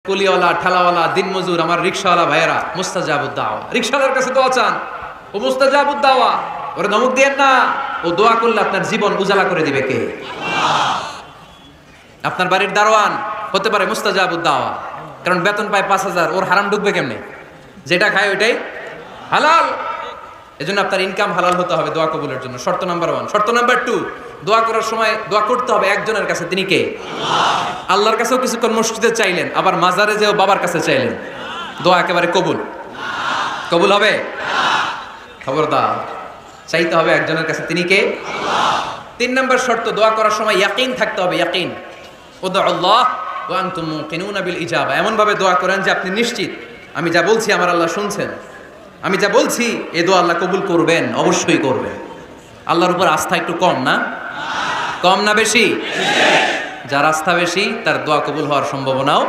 কুলিওয়ালা, ঠেলাওয়ালা, দিনমজুর, আমার রিকশাওয়ালা ভাইয়েরা, মুস্তাজাবুদ দাওয়া, রিকশাওয়ালার কাছে দোয়া চান, ও মুস্তাজাবুদ দাওয়া, ওরে ধমক দিয়েন না। ও দোয়া করলে আপনার জীবন উজালা করে দিবে কে? আপনার বাড়ির দারোয়ান হতে পারে মুস্তাজাবুদ দাওয়া, কারণ বেতন পায় 5,000, ওর হারাম ঢুকবে কেমনে? যেটা খায় ওইটাই হালাল। এজন্য আপনার ইনকাম হালাল হতে হবে দোয়া কবুলের জন্য। শর্ত নাম্বার 1। শর্ত নাম্বার 2, দোয়া করার সময় দোয়া করতে হবে একজনের কাছে, তিনি কে? আল্লাহর কাছেও কিছুক্ষণ মসজিদে চাইলেন, আবার মাজারে যেও বাবার কাছে চাইলেন, দোয়া একেবারে কবুল? কবুল হবে? খবরদার, চাইতে হবে একজনের কাছে, তিনি কে? 3 নম্বর শর্ত, দোয়া করার সময় ইয়াকিন থাকতে হবে। ইয়াকিন, উদউ আল্লাহ ওয়া আনতুম মুকিনুনা বিল ইজাবা, এমন ভাবে দোয়া করেন যে আপনি নিশ্চিত আমি যা বলছি আমার আল্লাহ শুনছেন, আমি যা বলছি এ দোয়া আল্লাহ কবুল করবেন, অবশ্যই করবেন। আল্লাহর উপর আস্থা একটু কম না? কম না বেশি? যার আস্থা বেশি তার দোয়া কবুল হওয়ার সম্ভাবনাও